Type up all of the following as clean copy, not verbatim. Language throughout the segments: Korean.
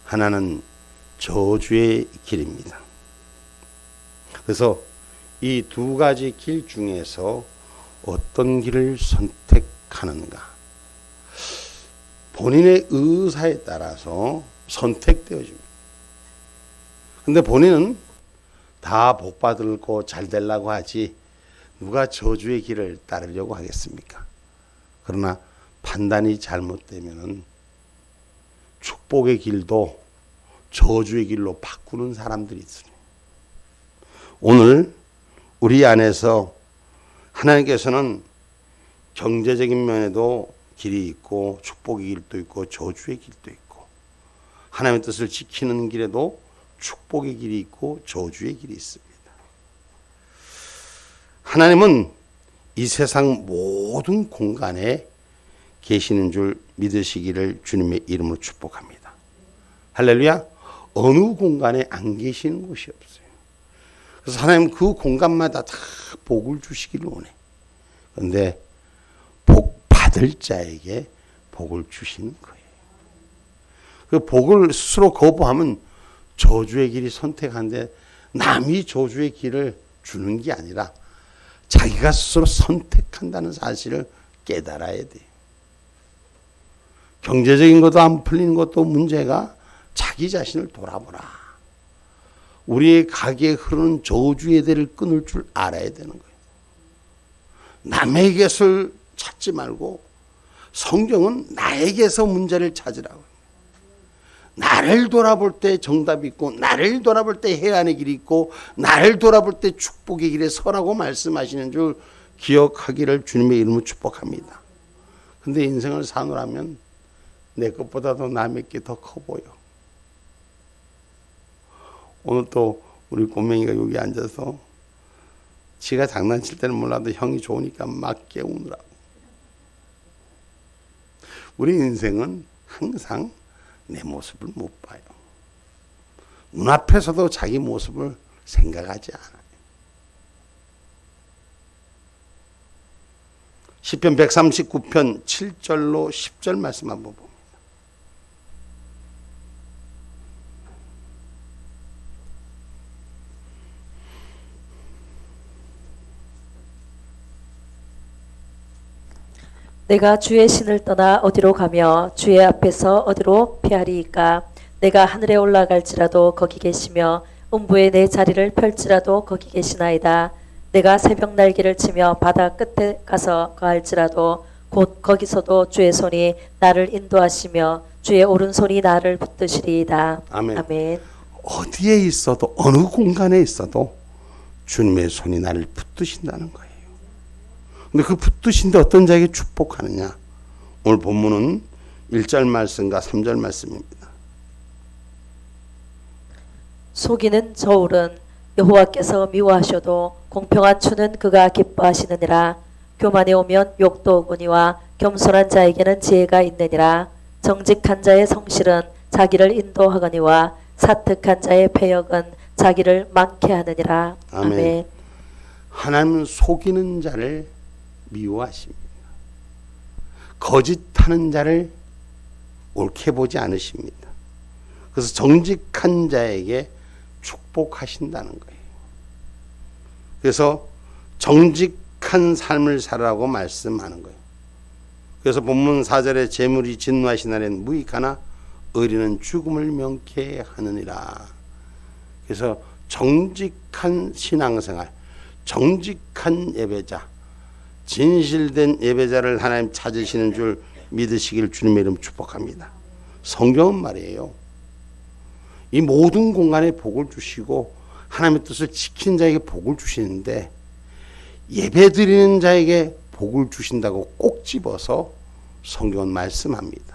하나는 저주의 길입니다. 그래서 이 두 가지 길 중에서 어떤 길을 선택하는가? 본인의 의사에 따라서 선택되어집니다. 근데 본인은 다 복받고 잘 되려고 하지 누가 저주의 길을 따르려고 하겠습니까? 그러나 판단이 잘못되면은 축복의 길도 저주의 길로 바꾸는 사람들이 있어요. 오늘 우리 안에서 하나님께서는 경제적인 면에도 길이 있고 축복의 길도 있고 저주의 길도 있고 하나님의 뜻을 지키는 길에도 축복의 길이 있고 저주의 길이 있습니다. 하나님은 이 세상 모든 공간에 계시는 줄 믿으시기를 주님의 이름으로 축복합니다. 할렐루야. 어느 공간에 안 계시는 곳이 없어요. 그래서 하나님 그 공간마다 다 복을 주시기를 원해. 그런데 복 받을 자에게 복을 주시는 거예요. 그 복을 스스로 거부하면 저주의 길이 선택하는데 남이 저주의 길을 주는 게 아니라 자기가 스스로 선택한다는 사실을 깨달아야 돼요. 경제적인 것도 안 풀리는 것도 문제가 자기 자신을 돌아보라. 우리의 가게에 흐르는 저주의 대를 끊을 줄 알아야 되는 거예요. 남에게서 찾지 말고 성경은 나에게서 문제를 찾으라고. 나를 돌아볼 때 정답이 있고 나를 돌아볼 때 해안의 길이 있고 나를 돌아볼 때 축복의 길에 서라고 말씀하시는 줄 기억하기를 주님의 이름으로 축복합니다. 근데 인생을 사노라면 내 것보다도 남의 게 더 커 보여. 오늘 또 우리 꼬맹이가 여기 앉아서 지가 장난칠 때는 몰라도 형이 좋으니까 막 깨우느라고. 우리 인생은 항상 내 모습을 못 봐요. 눈앞에서도 자기 모습을 생각하지 않아요. 시편 139편 7절로 10절 말씀 한번 봅니다. 내가 주의 신을 떠나 어디로 가며 주의 앞에서 어디로 피하리이까? 내가 하늘에 올라갈지라도 거기 계시며 음부에 내 자리를 펼지라도 거기 계시나이다. 내가 새벽 날개를 치며 바다 끝에 가서 거할지라도 곧 거기서도 주의 손이 나를 인도하시며 주의 오른손이 나를 붙드시리이다. 아멘. 아멘. 어디에 있어도 어느 공간에 있어도 주님의 손이 나를 붙드신다는 거예요. 근데 그 붙드신데 어떤 자에게 축복하느냐? 오늘 본문은 1절 말씀과 3절 말씀입니다. 속이는 저울은 여호와께서 미워하셔도 공평한 추는 그가 기뻐하시느니라. 교만에 오면 욕도 오거니와 겸손한 자에게는 지혜가 있느니라. 정직한 자의 성실은 자기를 인도하거니와 사특한 자의 패역은 자기를 많게 하느니라. 아멘. 아멘. 하나님은 속이는 자를 미워하십니다. 거짓하는 자를 옳게 보지 않으십니다. 그래서 정직한 자에게 축복하신다는 거예요. 그래서 정직한 삶을 살라고 말씀하는 거예요. 그래서 본문 4절에 재물이 진노하신 날엔 무익하나 의리는 죽음을 명케 하느니라. 그래서 정직한 신앙생활, 정직한 예배자, 진실된 예배자를 하나님 찾으시는 줄 믿으시길 주님의 이름 축복합니다. 성경은 말이에요. 이 모든 공간에 복을 주시고 하나님의 뜻을 지킨 자에게 복을 주시는데 예배 드리는 자에게 복을 주신다고 꼭 집어서 성경은 말씀합니다.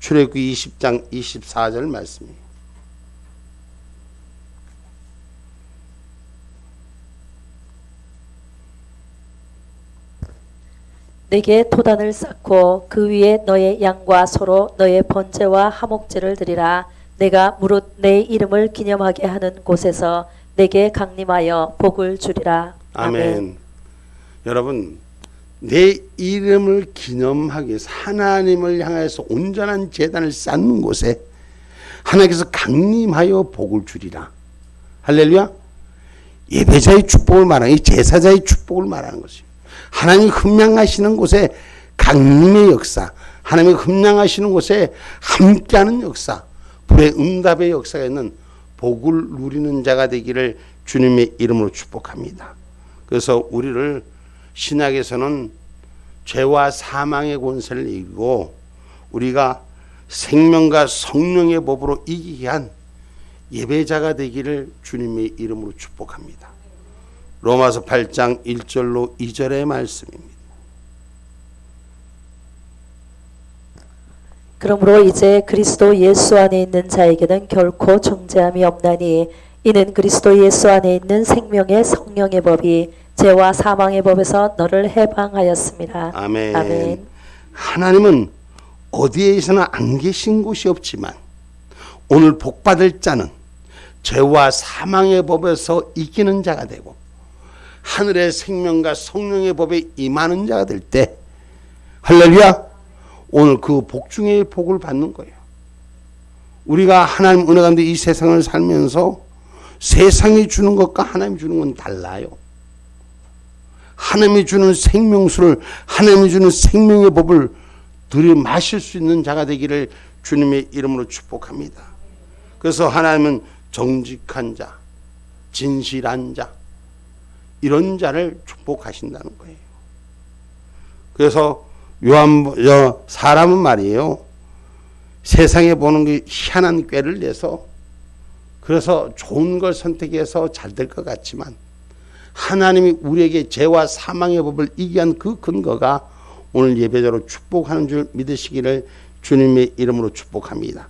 출애굽기 20장 24절 말씀이에요. 내게 토단을 쌓고 그 위에 너의 양과 소로 너의 번제와 화목제를 드리라. 내가 무릇 내 이름을 기념하게 하는 곳에서 내게 강림하여 복을 주리라. 아멘. 아멘. 여러분, 내 이름을 기념하기 위해서 하나님을 향해서 온전한 제단을 쌓는 곳에 하나님께서 강림하여 복을 주리라. 할렐루야. 예배자의 축복을 말하는, 이 제사자의 축복을 말하는 것이에요. 하나님이 흠양하시는 곳에 강림의 역사, 하나님이 흠양하시는 곳에 함께하는 역사, 불의 응답의 역사가 있는 복을 누리는 자가 되기를 주님의 이름으로 축복합니다. 그래서 우리를 신약에서는 죄와 사망의 권세를 이기고 우리가 생명과 성령의 법으로 이기게 한 예배자가 되기를 주님의 이름으로 축복합니다. 로마서 8장 1절로 2절의 말씀입니다. 그러므로 이제 그리스도 예수 안에 있는 자에게는 결코 정죄함이 없나니 이는 그리스도 예수 안에 있는 생명의 성령의 법이 죄와 사망의 법에서 너를 해방하였습니다. 아멘. 아멘. 하나님은 어디에서나 안 계신 곳이 없지만 오늘 복받을 자는 죄와 사망의 법에서 이기는 자가 되고 하늘의 생명과 성령의 법에 임하는 자가 될 때, 할렐루야, 오늘 그 복 중에 복을 받는 거예요. 우리가 하나님 은혜 가운데 이 세상을 살면서 세상이 주는 것과 하나님이 주는 건 달라요. 하나님이 주는 생명수를, 하나님이 주는 생명의 법을 들이마실 수 있는 자가 되기를 주님의 이름으로 축복합니다. 그래서 하나님은 정직한 자, 진실한 자, 이런 자를 축복하신다는 거예요. 그래서 사람은 말이에요, 세상에 보는 게 희한한 꾀를 내서 그래서 좋은 걸 선택해서 잘 될 것 같지만 하나님이 우리에게 죄와 사망의 법을 이기게 한 그 근거가 오늘 예배자로 축복하는 줄 믿으시기를 주님의 이름으로 축복합니다.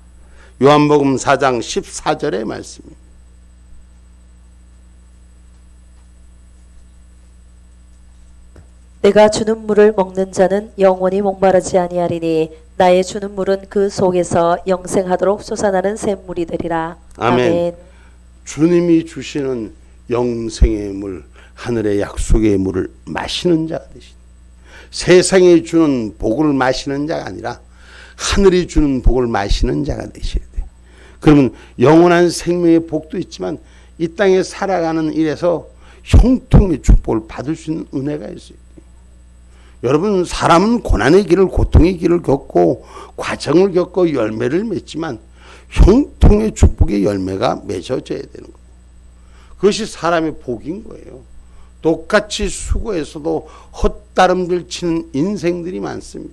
요한복음 4장 14절의 말씀입니다. 내가 주는 물을 먹는 자는 영원히 목마르지 아니하리니 나의 주는 물은 그 속에서 영생하도록 솟아나는 샘물이 되리라. 아멘. 아멘. 주님이 주시는 영생의 물, 하늘의 약속의 물을 마시는 자가 되신, 세상이 주는 복을 마시는 자가 아니라 하늘이 주는 복을 마시는 자가 되셔야 돼요. 그러면 영원한 생명의 복도 있지만 이 땅에 살아가는 일에서 형통의 축복을 받을 수 있는 은혜가 있어요. 여러분, 사람은 고난의 길을, 고통의 길을 겪고 과정을 겪고 열매를 맺지만 형통의 축복의 열매가 맺어져야 되는 거예요. 그것이 사람의 복인 거예요. 똑같이 수고해서도 헛다름질 치는 인생들이 많습니다.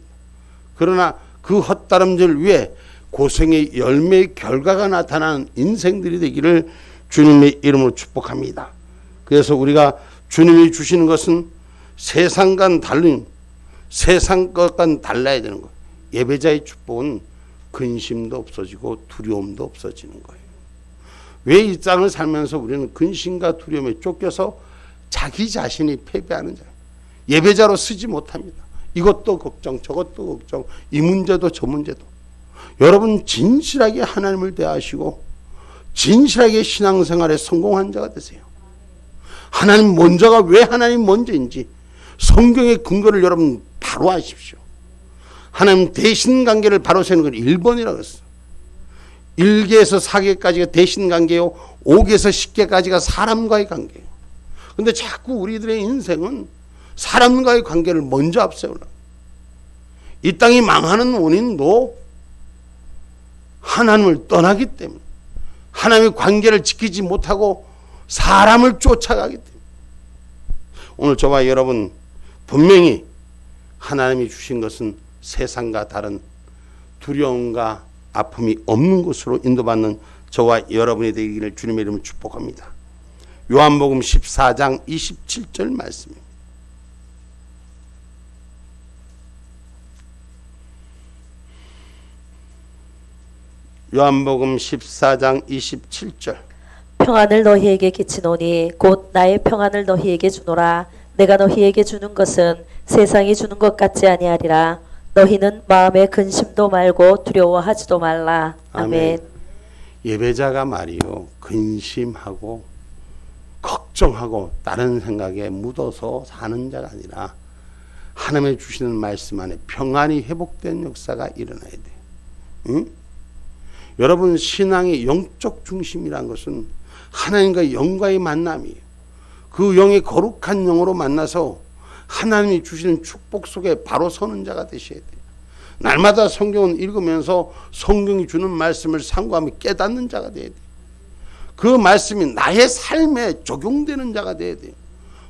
그러나 그 헛다름질 위에 고생의 열매의 결과가 나타나는 인생들이 되기를 주님의 이름으로 축복합니다. 그래서 우리가 주님이 주시는 것은 세상과는 다른, 세상 것과는 달라야 되는 거예요. 예배자의 축복은 근심도 없어지고 두려움도 없어지는 거예요. 왜 이 땅을 살면서 우리는 근심과 두려움에 쫓겨서 자기 자신이 패배하는 자예요. 예배자로 쓰지 못합니다. 이것도 걱정, 저것도 걱정, 이 문제도 저 문제도. 여러분, 진실하게 하나님을 대하시고 진실하게 신앙생활에 성공한 자가 되세요. 하나님 먼저가 왜 하나님 먼저인지 성경의 근거를 여러분 바로 하십시오. 하나님 대신 관계를 바로 세는 건 1번이라고 했어요. 1계에서 4계까지가 대신 관계요, 5계에서 10계까지가 사람과의 관계예요. 근데 자꾸 우리들의 인생은 사람과의 관계를 먼저 앞세우려고. 이 땅이 망하는 원인도 하나님을 떠나기 때문에, 하나님의 관계를 지키지 못하고 사람을 쫓아가기 때문에. 오늘 저와 여러분 분명히 하나님이 주신 것은 세상과 다른 두려움과 아픔이 없는 곳으로 인도받는 저와 여러분이 되기를 주님의 이름으로 축복합니다. 요한복음 14장 27절 말씀입니다. 요한복음 14장 27절. 평안을 너희에게 끼치노니 곧 나의 평안을 너희에게 주노라. 내가 너희에게 주는 것은 세상이 주는 것 같지 아니하리라. 너희는 마음에 근심도 말고 두려워하지도 말라. 아멘. 예배자가 말이요, 근심하고 걱정하고 다른 생각에 묻어서 사는 자가 아니라 하나님의 주시는 말씀 안에 평안이 회복된 역사가 일어나야 돼요. 응? 여러분, 신앙의 영적 중심이란 것은 하나님과 영과의 만남이에요. 그 영의 거룩한 영으로 만나서 하나님이 주시는 축복 속에 바로 서는 자가 되셔야 돼요. 날마다 성경을 읽으면서 성경이 주는 말씀을 상고하며 깨닫는 자가 돼야 돼요. 그 말씀이 나의 삶에 적용되는 자가 돼야 돼요.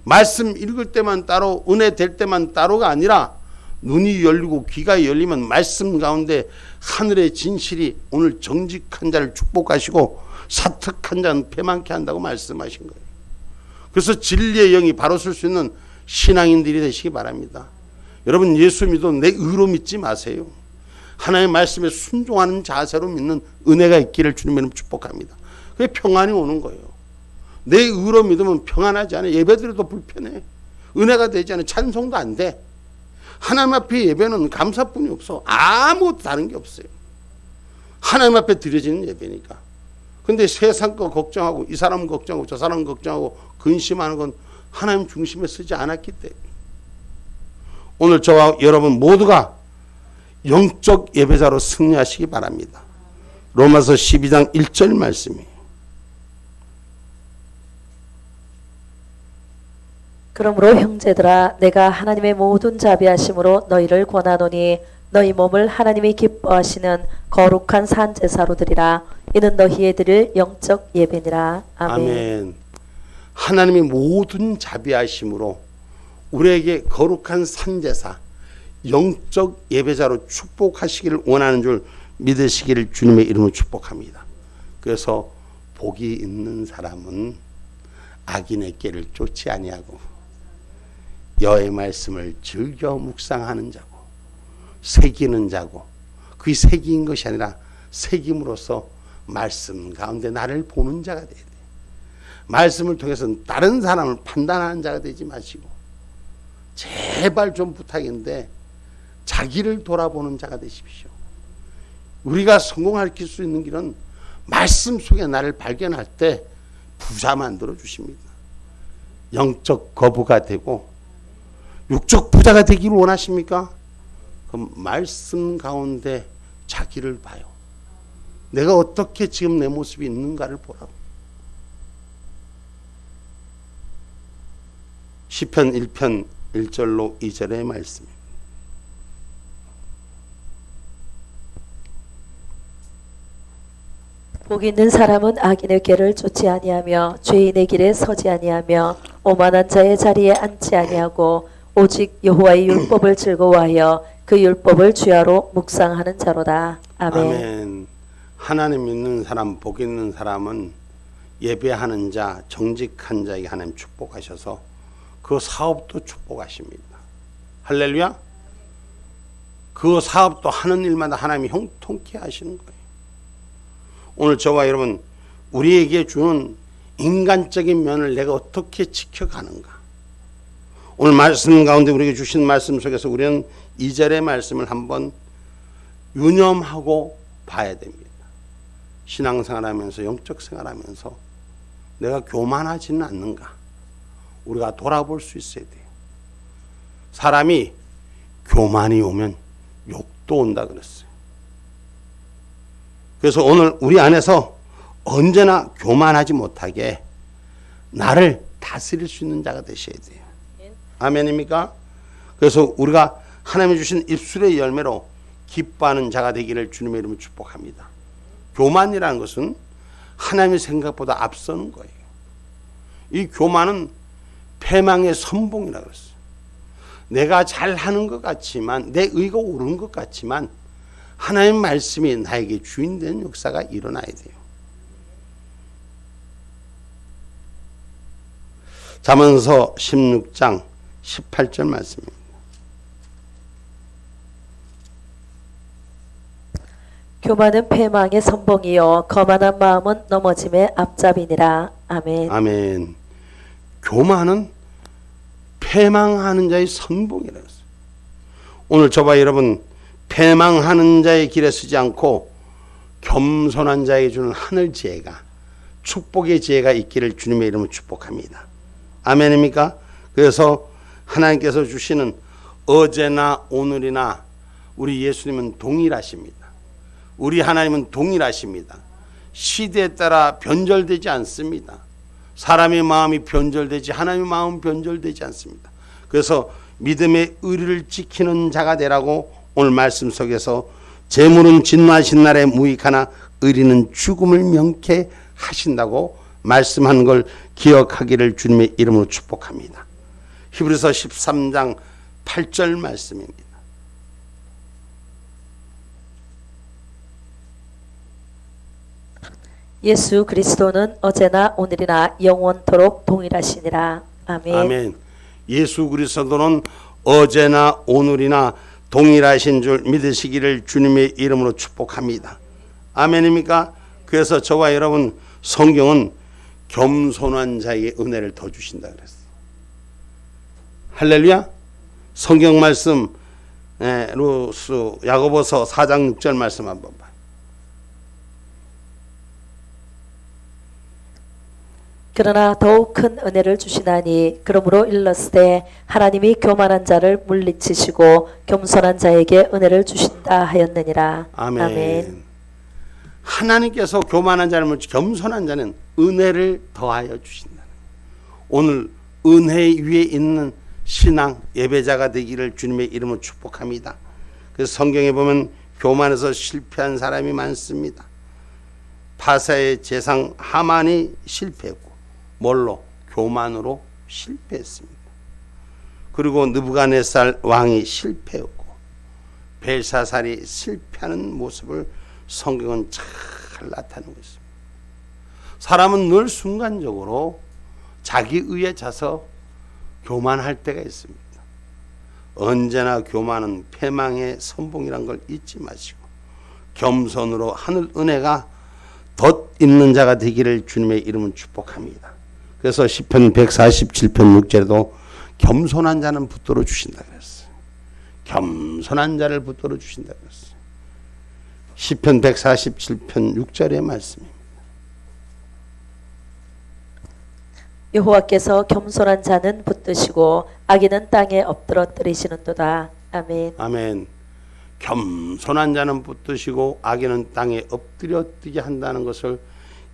말씀 읽을 때만 따로, 은혜 될 때만 따로가 아니라 눈이 열리고 귀가 열리면 말씀 가운데 하늘의 진실이 오늘 정직한 자를 축복하시고 사특한 자는 패망케 한다고 말씀하신 거예요. 그래서 진리의 영이 바로 설 수 있는 신앙인들이 되시기 바랍니다. 여러분, 예수 믿어 내 의로 믿지 마세요. 하나님의 말씀에 순종하는 자세로 믿는 은혜가 있기를 주님의 축복합니다. 그게 평안이 오는 거예요. 내 의로 믿으면 평안하지 않아요. 예배드려도 불편해. 은혜가 되지 않아요. 찬송도 안 돼. 하나님 앞에 예배는 감사뿐이 없어. 아무것도 다른 게 없어요. 하나님 앞에 드려지는 예배니까. 근데 세상 거 걱정하고 이 사람 걱정하고 저 사람 걱정하고 근심하는 건 하나님 중심에 쓰지 않았기 때문에 오늘 저와 여러분 모두가 영적 예배자로 승리하시기 바랍니다. 로마서 12장 1절 말씀이에요. 그러므로 형제들아 내가 하나님의 모든 자비하심으로 너희를 권하노니 너희 몸을 하나님이 기뻐하시는 거룩한 산 제사로 드리라. 이는 너희의 드릴 영적 예배니라. 아멘. 아멘. 하나님의 모든 자비하심으로 우리에게 거룩한 산 제사, 영적 예배자로 축복하시기를 원하는 줄 믿으시기를 주님의 이름으로 축복합니다. 그래서 복이 있는 사람은 악인의 길을 쫓지 아니하고 여호와의 말씀을 즐겨 묵상하는 자고 새기는 자고, 그게 새기는 것이 아니라 새김으로써 말씀 가운데 나를 보는 자가 돼야 돼. 말씀을 통해서 다른 사람을 판단하는 자가 되지 마시고 제발 좀 부탁인데 자기를 돌아보는 자가 되십시오. 우리가 성공할 수 있는 길은 말씀 속에 나를 발견할 때 부자 만들어 주십니다. 영적 거부가 되고 육적 부자가 되기를 원하십니까? 그럼 말씀 가운데 자기를 봐요. 내가 어떻게 지금 내 모습이 있는가를 보라고. 시편 1편 1절로 2절의 말씀입니다. 복 있는 사람은 악인의 길을 쫓지 아니하며 죄인의 길에 서지 아니하며 오만한 자의 자리에 앉지 아니하고 오직 여호와의 율법을 즐거워하여 그 율법을 주야로 묵상하는 자로다. 아멘. 아멘. 하나님 믿는 사람, 복 있는 사람은 예배하는 자, 정직한 자에게 하나님 축복하셔서 그 사업도 축복하십니다. 할렐루야. 그 사업도 하는 일마다 하나님이 형통케 하시는 거예요. 오늘 저와 여러분, 우리에게 주는 인간적인 면을 내가 어떻게 지켜가는가. 오늘 말씀 가운데 우리에게 주신 말씀 속에서 우리는 2절의 말씀을 한번 유념하고 봐야 됩니다. 신앙생활하면서 영적 생활하면서 내가 교만하지는 않는가. 우리가 돌아볼 수 있어야 돼요. 사람이 교만이 오면 욕도 온다 그랬어요. 그래서 오늘 우리 안에서 언제나 교만하지 못하게 나를 다스릴 수 있는 자가 되셔야 돼요. 아멘입니까? 그래서 우리가 하나님이 주신 입술의 열매로 기뻐하는 자가 되기를 주님의 이름으로 축복합니다. 교만이라는 것은 하나님의 생각보다 앞서는 거예요. 이 교만은 패망의 선봉이라고 그랬어요. 내가 잘하는 것 같지만, 내 의가 옳은 것 같지만 하나님 말씀이 나에게 주인 되는 역사가 일어나야 돼요. 잠언서 16장 18절 말씀입니다. 교만은 패망의 선봉이요 거만한 마음은 넘어짐의 앞잡이니라. 아멘. 아멘. 교만은 패망하는 자의 선봉이라고 했어요. 오늘 저와 여러분, 패망하는 자의 길에 서지 않고 겸손한 자에게 주는 하늘 지혜가, 축복의 지혜가 있기를 주님의 이름으로 축복합니다. 아멘입니까? 그래서 하나님께서 주시는 어제나 오늘이나 우리 예수님은 동일하십니다. 우리 하나님은 동일하십니다. 시대에 따라 변절되지 않습니다. 사람의 마음이 변절되지 하나님의 마음은 변절되지 않습니다. 그래서 믿음의 의리를 지키는 자가 되라고 오늘 말씀 속에서 재물은 진노하신 날에 무익하나 의리는 죽음을 명케 하신다고 말씀한 걸 기억하기를 주님의 이름으로 축복합니다. 히브리서 13장 8절 말씀입니다. 예수 그리스도는 어제나 오늘이나 영원토록 동일하시니라. 아멘. 아멘. 예수 그리스도는 어제나 오늘이나 동일하신 줄 믿으시기를 주님의 이름으로 축복합니다. 아멘입니까? 그래서 저와 여러분, 성경은 겸손한 자에게 은혜를 더 주신다 그랬어요. 할렐루야. 성경 말씀 루스 야고보서 4장 6절 말씀 한번 봐요. 그러나 더욱 큰 은혜를 주시나니 그러므로 일렀으되 하나님이 교만한 자를 물리치시고 겸손한 자에게 은혜를 주신다 하였느니라. 아멘. 아멘. 하나님께서 교만한 자를 물리치고 겸손한 자는 은혜를 더하여 주신다. 오늘 은혜 위에 있는 신앙 예배자가 되기를 주님의 이름으로 축복합니다. 그래서 성경에 보면 교만해서 실패한 사람이 많습니다. 바사의 재상 하만이 실패했고 뭘로? 교만으로 실패했습니다. 그리고 느부갓네살 왕이 실패했고 벨사살이 실패하는 모습을 성경은 잘 나타내고 있습니다. 사람은 늘 순간적으로 자기 의에 차서 교만할 때가 있습니다. 언제나 교만은 패망의 선봉이란 걸 잊지 마시고 겸손으로 하늘 은혜가 덧 있는 자가 되기를 주님의 이름은 축복합니다. 그래서 시편 147편 6절에도 겸손한 자는 붙들어 주신다 그랬어요. 겸손한 자를 붙들어 주신다 그랬어요. 시편 147편 6절의 말씀입니다. 여호와께서 겸손한 자는 붙드시고 악인은 땅에 엎드러뜨리시는도다. 아멘. 아멘. 겸손한 자는 붙드시고 악인은 땅에 엎드려뜨게 한다는 것을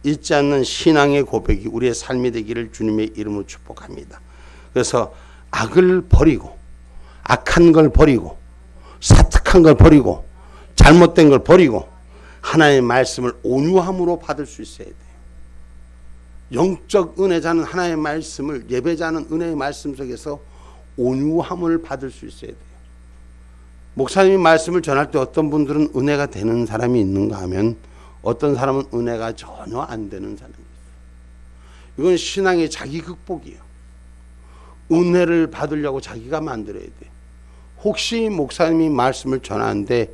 잊지 않는 신앙의 고백이 우리의 삶이 되기를 주님의 이름으로 축복합니다. 그래서 악을 버리고 악한 걸 버리고 사특한 걸 버리고 잘못된 걸 버리고 하나님의 말씀을 온유함으로 받을 수 있어야 돼요. 영적 은혜자는 하나님의 말씀을, 예배자는 은혜의 말씀 속에서 온유함을 받을 수 있어야 돼요. 목사님이 말씀을 전할 때 어떤 분들은 은혜가 되는 사람이 있는가 하면 어떤 사람은 은혜가 전혀 안 되는 사람이 있어요. 이건 신앙의 자기 극복이에요. 은혜를 받으려고 자기가 만들어야 돼요. 혹시 목사님이 말씀을 전하는데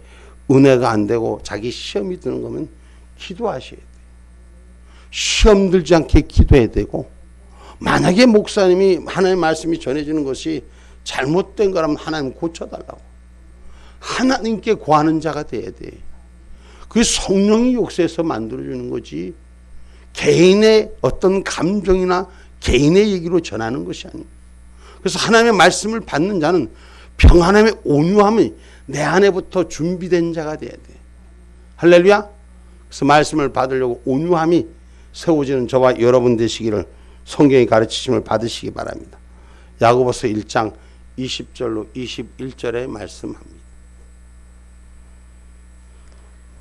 은혜가 안 되고 자기 시험이 드는 거면 기도하셔야 돼요. 시험 들지 않게 기도해야 되고, 만약에 목사님이 하나님의 말씀이 전해지는 것이 잘못된 거라면 하나님 고쳐달라고 하나님께 구하는 자가 돼야 돼. 그게 성령이 역사해서 만들어주는 거지 개인의 어떤 감정이나 개인의 얘기로 전하는 것이 아니에요. 그래서 하나님의 말씀을 받는 자는 평안함의 온유함이 내 안에부터 준비된 자가 돼야 돼. 할렐루야. 그래서 말씀을 받으려고 온유함이 세워지는 저와 여러분 되시기를 성경의 가르치심을 받으시기 바랍니다. 야고보서 1장 20절로 21절에 말씀합니다.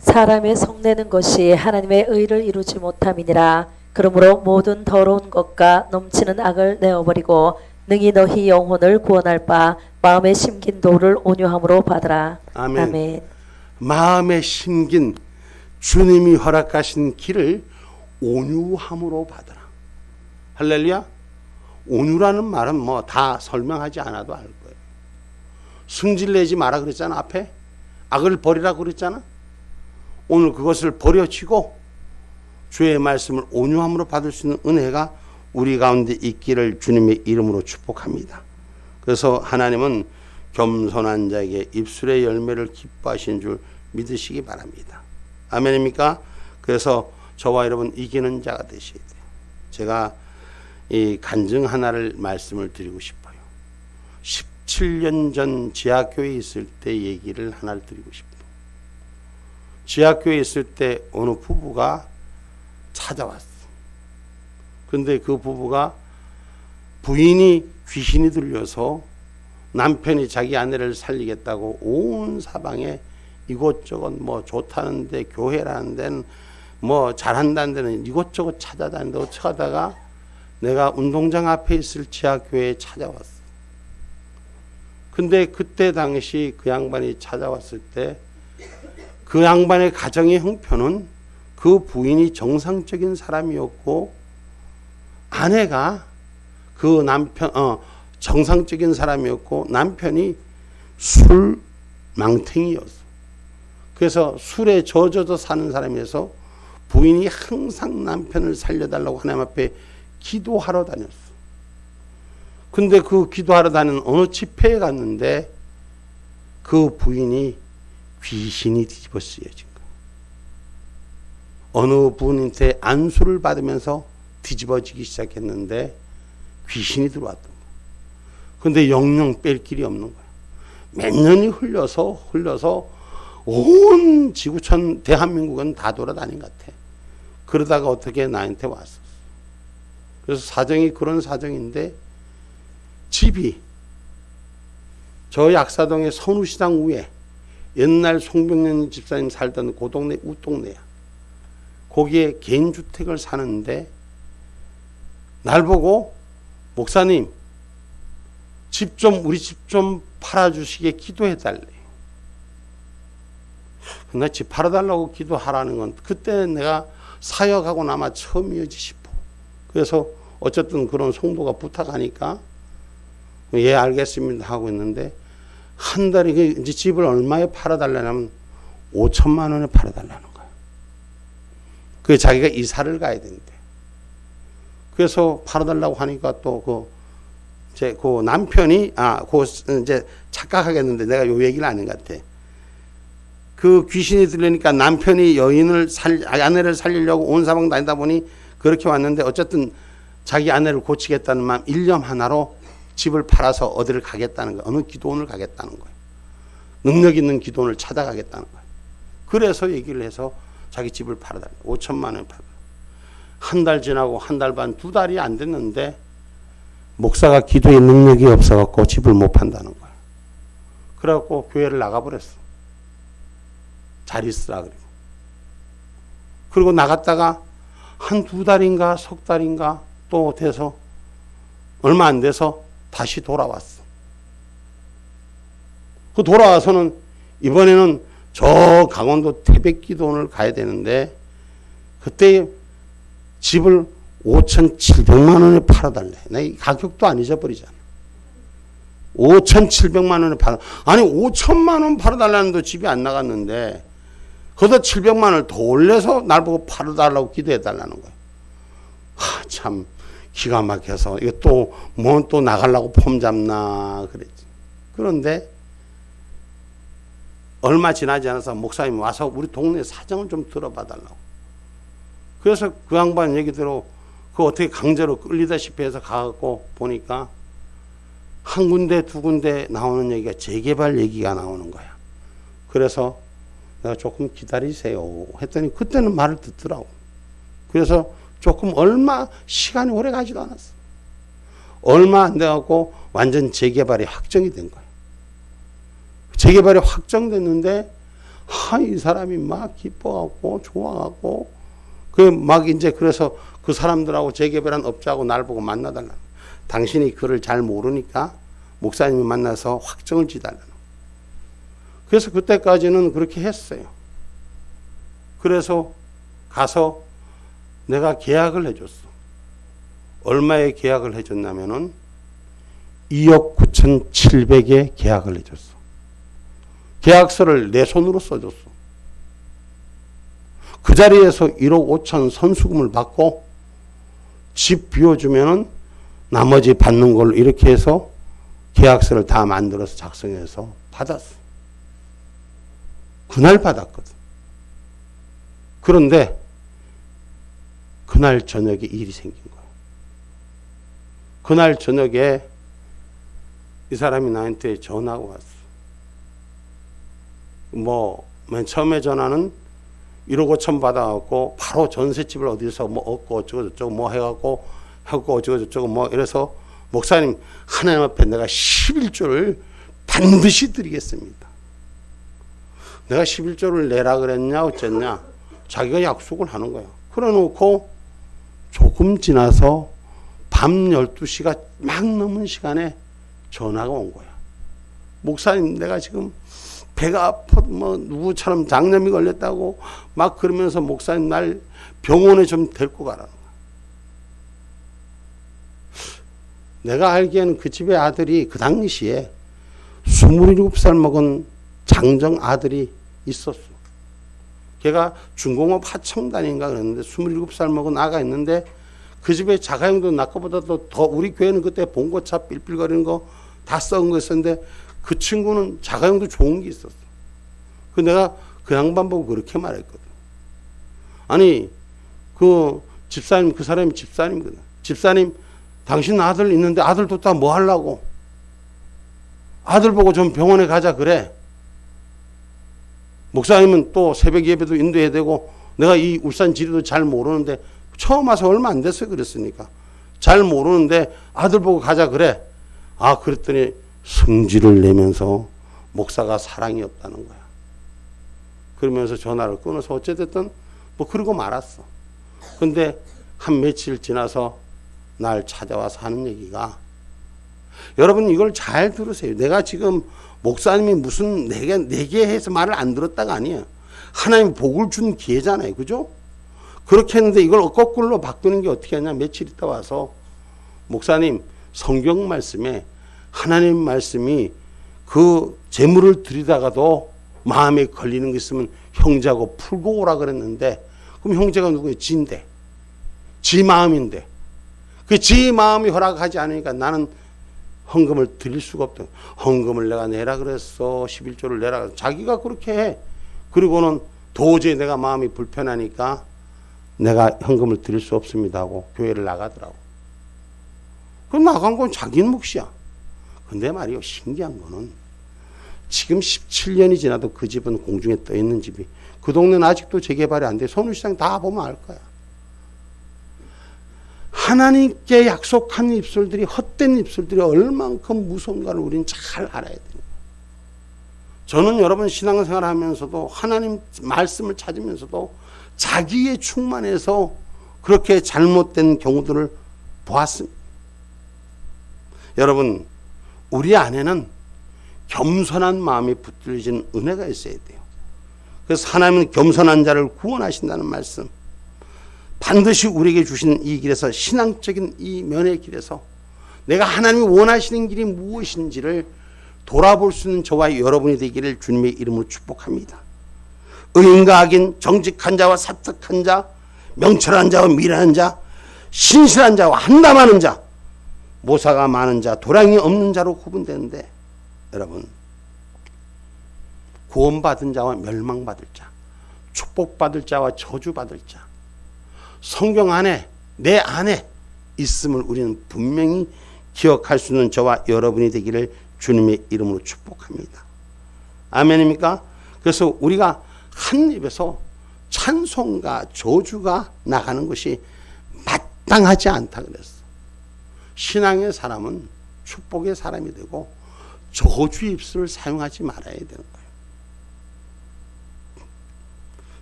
사람의 성내는 것이 하나님의 의를 이루지 못함이니라. 그러므로 모든 더러운 것과 넘치는 악을 내어버리고 능히 너희 영혼을 구원할 바 마음에 심긴 도를 온유함으로 받으라. 아멘. 아멘. 마음에 심긴 주님이 허락하신 길을 온유함으로 받으라. 할렐루야. 온유라는 말은 뭐 다 설명하지 않아도 알 거예요. 승질내지 마라 그랬잖아. 앞에 악을 버리라 그랬잖아. 오늘 그것을 버려치고 주의 말씀을 온유함으로 받을 수 있는 은혜가 우리 가운데 있기를 주님의 이름으로 축복합니다. 그래서 하나님은 겸손한 자에게 입술의 열매를 기뻐하신 줄 믿으시기 바랍니다. 아멘입니까? 그래서 저와 여러분 이기는 자가 되셔야 돼요. 제가 이 간증 하나를 말씀을 드리고 싶어요. 17년 전 지하교회에 있을 때 얘기를 하나를 드리고 싶어요. 지하교회에 있을 때 어느 부부가 찾아왔어. 근데 그 부부가 부인이 귀신이 들려서 남편이 자기 아내를 살리겠다고 온 사방에 이곳저곳 뭐 좋다는 데, 교회라는 데는 뭐 잘한다는 데는 이곳저곳 찾아다닌다고 찾다가 내가 운동장 앞에 있을 지하교회에 찾아왔어. 근데 그때 당시 그 양반이 찾아왔을 때 그 양반의 가정의 형편은 그 부인이 정상적인 사람이었고 아내가 그 남편 정상적인 사람이었고 남편이 술 망탱이였어. 그래서 술에 젖어서 사는 사람이어서 부인이 항상 남편을 살려달라고 하나님 앞에 기도하러 다녔어. 근데 그 기도하러 다니는 어느 집회에 갔는데 그 부인이 귀신이 뒤집어 쓰여진 거야. 어느 분한테 안수를 받으면서 뒤집어지기 시작했는데 귀신이 들어왔던 거야. 근데 영영 뺄 길이 없는 거야. 몇 년이 흘러서 온 지구촌 대한민국은 다 돌아다닌 것 같아. 그러다가 어떻게 나한테 왔었어. 그래서 사정이 그런 사정인데 집이 저 약사동의 선우시당 위에 옛날 송병년 집사님 살던 그 동네 웃동네야. 거기에 개인주택을 사는데 날 보고 목사님 우리 집 좀 팔아주시게 기도해달래. 나 집 팔아달라고 기도하라는 건 그때 내가 사역하고 나마 처음이었지 싶어. 그래서 어쨌든 그런 성도가 부탁하니까 예 알겠습니다 하고 있는데 한 달에 이제 집을 얼마에 팔아달라냐면 5천만 원에 팔아달라는 거야. 그 자기가 이사를 가야 된대. 그래서 팔아달라고 하니까 또 그 남편이 이제 착각하겠는데 내가 요 얘기를 아는 것 같아. 그 귀신이 들리니까 남편이 아내를 살리려고 온 사방 다니다 보니 그렇게 왔는데 어쨌든 자기 아내를 고치겠다는 마음 일념 하나로 집을 팔아서 어디를 가겠다는 거야. 어느 기도원을 가겠다는 거야. 능력 있는 기도원을 찾아가겠다는 거야. 그래서 얘기를 해서 자기 집을 팔아달라. 5천만 원에 팔아. 한 달 지나고 한 달 반, 두 달이 안 됐는데 목사가 기도에 능력이 없어갖고 집을 못 판다는 거야. 그래갖고 교회를 나가버렸어. 잘 있으라 그리고. 그리고 나갔다가 한 두 달인가 석 달인가 또 돼서 얼마 안 돼서 다시 돌아왔어. 그 돌아와서는 이번에는 저 강원도 태백기도원을 가야 되는데 그때 집을 5,700만 원에 팔아달래. 나 이 가격도 안 잊어버리잖아. 5,700만 원에 아니 5천만 원 팔아달라는데 집이 안 나갔는데 거기다 700만 원을 더 올려서 날 보고 팔아달라고 기도해달라는 거야. 참 기가 막혀서 이거 또 나가려고 폼 잡나 그랬지. 그런데 얼마 지나지 않아서 목사님이 와서 우리 동네 사정을 좀 들어봐 달라고. 그래서 그 양반 얘기대로 그 어떻게 강제로 끌리다시피 해서 가갖고 보니까 한 군데 두 군데 나오는 얘기가 재개발 얘기가 나오는 거야. 그래서 내가 조금 기다리세요 했더니 그때는 말을 듣더라고. 그래서 조금 얼마 시간이 오래 가지도 않았어. 얼마 안 돼갖고 완전 재개발이 확정이 된 거야. 재개발이 확정됐는데 이 사람이 막 기뻐갖고 좋아갖고 그래서 그 사람들하고 재개발한 업자하고 날 보고 만나달라. 당신이 그를 잘 모르니까 목사님이 만나서 확정을 지달라는. 그래서 그때까지는 그렇게 했어요. 그래서 가서 내가 계약을 해줬어. 얼마에 계약을 해줬냐면은 2억 9,700에 계약을 해줬어. 계약서를 내 손으로 써줬어. 그 자리에서 1억 5천 선수금을 받고 집 비워주면은 나머지 받는 걸로 이렇게 해서 계약서를 다 만들어서 작성해서 받았어. 그날 받았거든. 그런데 그날 저녁에 일이 생긴 거야. 그날 저녁에 이 사람이 나한테 전화가 왔어. 맨 처음에 전화는 1억 5천 받아갖고 바로 전셋집을 어디서 뭐 얻고 어쩌고저쩌고 뭐 해갖고 하고 어쩌고저쩌고 뭐 이래서 목사님 하나님 앞에 내가 11조를 반드시 드리겠습니다. 내가 11조를 내라 그랬냐 어쨌냐 자기가 약속을 하는 거야. 그래 놓고 조금 지나서 밤 12시가 막 넘은 시간에 전화가 온 거야. 목사님 내가 지금 배가 아파 뭐 누구처럼 장염이 걸렸다고 막 그러면서 목사님 날 병원에 좀 데리고 가라는 거야. 내가 알기에는 그 집의 아들이 그 당시에 27살 먹은 장정 아들이 있었어. 걔가 중공업 하청단인가 그랬는데 27살 먹은 아가 있는데 그 집에 자가용도 나까보다도 더 우리 교회는 그때 봉고차 삘삘거리는 거 다 썩은 거 있었는데 그 친구는 자가용도 좋은 게 있었어. 그 내가 그 양반 보고 그렇게 말했거든. 아니 그 집사님 그 사람이 집사님이거든. 집사님 당신 아들 있는데 아들 뒀다 뭐 하려고? 아들 보고 좀 병원에 가자 그래. 목사님은 또 새벽 예배도 인도해야 되고 내가 이 울산 지리도 잘 모르는데 처음 와서 얼마 안 됐어요. 그랬으니까 잘 모르는데 아들 보고 가자 그래. 아 그랬더니 성질을 내면서 목사가 사랑이 없다는 거야. 그러면서 전화를 끊어서 어찌됐든 뭐 그러고 말았어. 근데 한 며칠 지나서 날 찾아와서 하는 얘기가 여러분 이걸 잘 들으세요. 내가 지금 목사님이 무슨 내게 해서 말을 안 들었다가 아니에요. 하나님 복을 준 기회잖아요. 그죠? 그렇게 했는데 이걸 거꾸로 바꾸는 게 어떻게 하냐. 며칠 있다 와서 목사님 성경 말씀에 하나님 말씀이 그 재물을 드리다가도 마음에 걸리는 게 있으면 형제하고 풀고 오라 그랬는데 그럼 형제가 누구예요? 지인데. 지 마음인데. 그 지 마음이 허락하지 않으니까 나는 헌금을 드릴 수가 없다. 헌금을 내가 내라 그랬어. 11조를 내라 그랬어. 자기가 그렇게 해. 그리고는 도저히 내가 마음이 불편하니까 내가 헌금을 드릴 수 없습니다 하고 교회를 나가더라고. 그럼 나간 건 자기 몫이야. 근데 말이요 신기한 거는 지금 17년이 지나도 그 집은 공중에 떠 있는 집이 그 동네는 아직도 재개발이 안 돼. 선울시장 다 보면 알 거야. 하나님께 약속한 입술들이 헛된 입술들이 얼만큼 무서운가를 우리는 잘 알아야 돼요. 저는 여러분 신앙생활 하면서도 하나님 말씀을 찾으면서도 자기에 충만해서 그렇게 잘못된 경우들을 보았습니다. 여러분 우리 안에는 겸손한 마음이 붙들려진 은혜가 있어야 돼요. 그래서 하나님은 겸손한 자를 구원하신다는 말씀 반드시 우리에게 주신 이 길에서 신앙적인 이 면의 길에서 내가 하나님이 원하시는 길이 무엇인지를 돌아볼 수 있는 저와 여러분이 되기를 주님의 이름으로 축복합니다. 의인과 악인, 정직한 자와 사특한 자, 명철한 자와 미련한 자, 신실한 자와 한담하는 자, 모사가 많은 자, 도량이 없는 자로 구분되는데 여러분 구원받은 자와 멸망받을 자, 축복받을 자와 저주받을 자 성경 안에 내 안에 있음을 우리는 분명히 기억할 수 있는 저와 여러분이 되기를 주님의 이름으로 축복합니다. 아멘입니까? 그래서 우리가 한 입에서 찬송과 저주가 나가는 것이 마땅하지 않다 그랬어. 신앙의 사람은 축복의 사람이 되고 저주 입술을 사용하지 말아야 되는 거예요.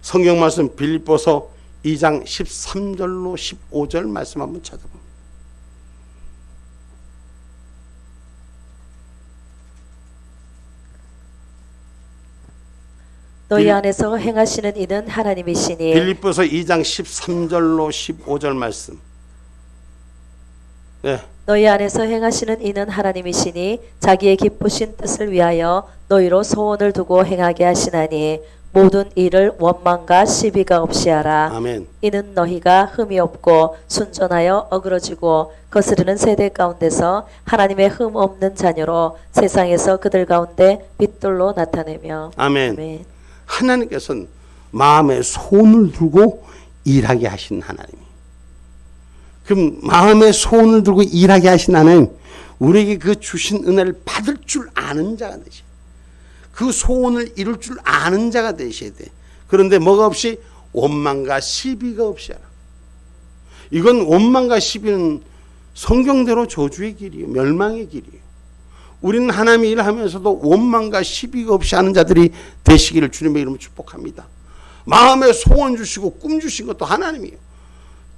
성경 말씀 빌립보서 2장 13절로 15절 말씀 한번 찾아봅니다. 너희 안에서 행하시는 이는 하나님이시니 빌립보서 2장 13절로 15절 말씀. 네. 너희 안에서 행하시는 이는 하나님이시니 자기의 기쁘신 뜻을 위하여 너희로 소원을 두고 행하게 하시나니 모든 일을 원망과 시비가 없이 하라. 아멘. 이는 너희가 흠이 없고 순전하여 어그러지고 거스르는 세대 가운데서 하나님의 흠 없는 자녀로 세상에서 그들 가운데 빛돌로 나타내며. 아멘. 아멘. 하나님께서는 마음에 손을 두고 일하게 하신 하나님. 그럼 마음에 손을 두고 일하게 하신 하나님, 우리에게 그 주신 은혜를 받을 줄 아는 자가 되셔야 돼. 그 소원을 이룰 줄 아는 자가 되셔야 돼. 그런데 뭐가 없이 원망과 시비가 없이 하라. 이건 원망과 시비는 성경대로 저주의 길이에요. 멸망의 길이에요. 우리는 하나님의 일을 하면서도 원망과 시비가 없이 하는 자들이 되시기를 주님의 이름으로 축복합니다. 마음에 소원 주시고 꿈 주신 것도 하나님이에요.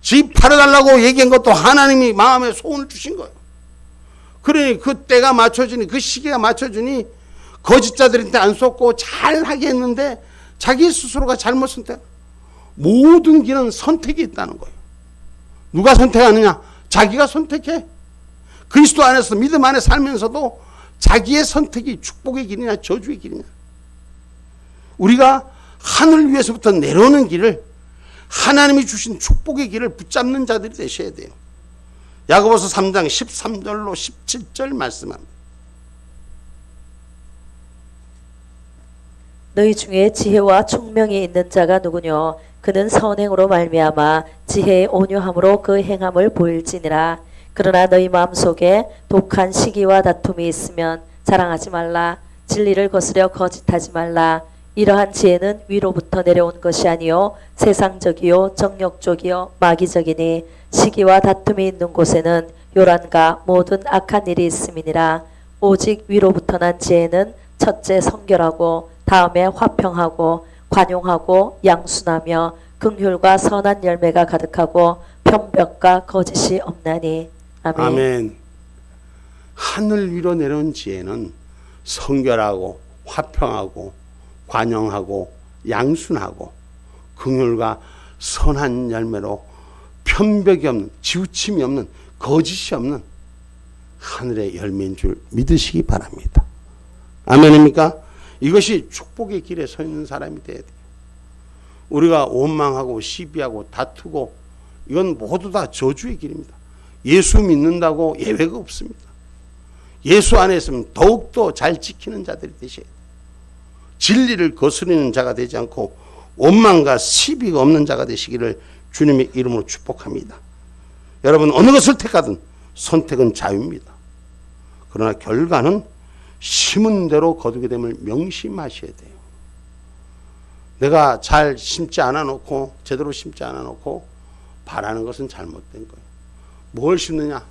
집 팔아달라고 얘기한 것도 하나님이 마음에 소원을 주신 거예요. 그러니 그 때가 맞춰주니, 그 시기가 맞춰주니 거짓자들한테 안 속고 잘하게 했는데 자기 스스로가 잘못 선택. 모든 길은 선택이 있다는 거예요. 누가 선택하느냐? 자기가 선택해. 그리스도 안에서 믿음 안에 살면서도 자기의 선택이 축복의 길이냐 저주의 길이냐. 우리가 하늘 위에서부터 내려오는 길을, 하나님이 주신 축복의 길을 붙잡는 자들이 되셔야 돼요. 야고보서 3장 13절로 17절 말씀합니다. 너희 중에 지혜와 총명이 있는 자가 누구뇨? 그는 선행으로 말미암아 지혜의 온유함으로 그 행함을 보일지니라. 그러나 너희 마음속에 독한 시기와 다툼이 있으면 자랑하지 말라. 진리를 거스려 거짓하지 말라. 이러한 지혜는 위로부터 내려온 것이 아니요 세상적이요 정욕적이요 마귀적이니 시기와 다툼이 있는 곳에는 요란과 모든 악한 일이 있음이니라. 오직 위로부터 난 지혜는 첫째 성결하고 다음에 화평하고 관용하고 양순하며 긍휼과 선한 열매가 가득하고 편벽과 거짓이 없나니. 아멘. 아멘. 하늘 위로 내려온 지혜는 성결하고 화평하고 관용하고 양순하고 긍휼과 선한 열매로 편벽이 없는, 치우침이 없는, 거짓이 없는 하늘의 열매인 줄 믿으시기 바랍니다. 아멘입니까? 이것이 축복의 길에 서 있는 사람이 돼야 돼요. 우리가 원망하고 시비하고 다투고 이건 모두 다 저주의 길입니다. 예수 믿는다고 예외가 없습니다. 예수 안에 있으면 더욱더 잘 지키는 자들이 되셔야 돼요. 진리를 거스르는 자가 되지 않고 원망과 시비가 없는 자가 되시기를 주님의 이름으로 축복합니다. 여러분, 어느 것을 택하든 선택은 자유입니다. 그러나 결과는 심은 대로 거두게 됨을 명심하셔야 돼요. 내가 잘 심지 않아 놓고, 제대로 심지 않아 놓고 바라는 것은 잘못된 거예요. 뭘 심느냐?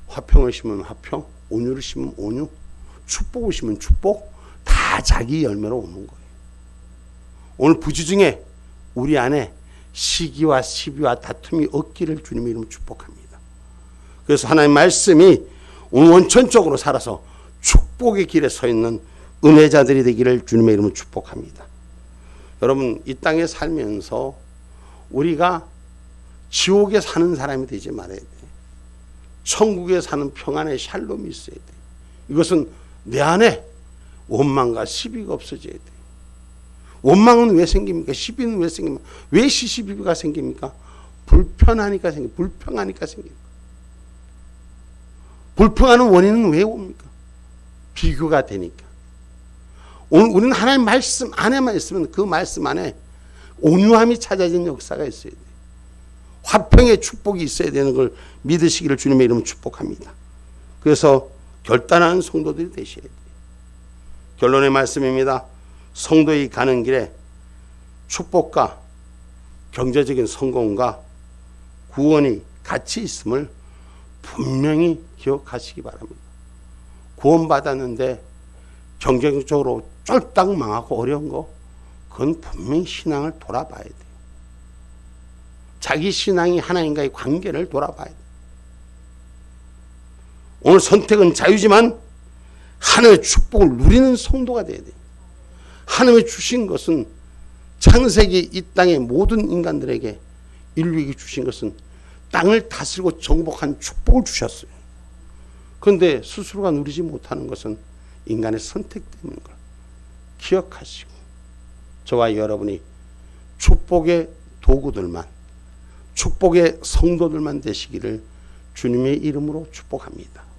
화평을 심으면 화평, 온유를 심으면 온유, 축복을 심으면 축복, 다 자기 열매로 오는 거예요. 오늘 부지 중에 우리 안에 시기와 시비와 다툼이 없기를 주님의 이름으로 축복합니다. 그래서 하나님의 말씀이 오늘 원천적으로 살아서 축복의 길에 서 있는 은혜자들이 되기를 주님의 이름으로 축복합니다. 여러분, 이 땅에 살면서 우리가 지옥에 사는 사람이 되지 말아야 돼. 천국에 사는 평안의 샬롬이 있어야 돼. 이것은 내 안에 원망과 시비가 없어져야 돼. 원망은 왜 생깁니까? 시비는 왜 생깁니까? 왜 시비가 생깁니까? 불편하니까 생깁니다. 불평하니까 생깁니다. 불평하는 원인은 왜 옵니까? 비교가 되니까. 오늘 우리는 하나님의 말씀 안에만 있으면 그 말씀 안에 온유함이 찾아진 역사가 있어야 돼요. 화평의 축복이 있어야 되는 걸 믿으시기를 주님의 이름으로 축복합니다. 그래서 결단하는 성도들이 되셔야 돼요. 결론의 말씀입니다. 성도의 가는 길에 축복과 경제적인 성공과 구원이 같이 있음을 분명히 기억하시기 바랍니다. 구원받았는데 경제적으로 쫄딱 망하고 어려운 거, 그건 분명히 신앙을 돌아봐야 돼요. 자기 신앙이 하나님과의 관계를 돌아봐야 돼요. 오늘 선택은 자유지만 하나님의 축복을 누리는 성도가 돼야 돼요. 하나님이 주신 것은, 창세기 이 땅의 모든 인간들에게, 인류에게 주신 것은 땅을 다스리고 정복한 축복을 주셨어요. 그런데 스스로가 누리지 못하는 것은 인간의 선택 때문인 걸 기억하시고, 저와 여러분이 축복의 도구들만, 축복의 성도들만 되시기를 주님의 이름으로 축복합니다.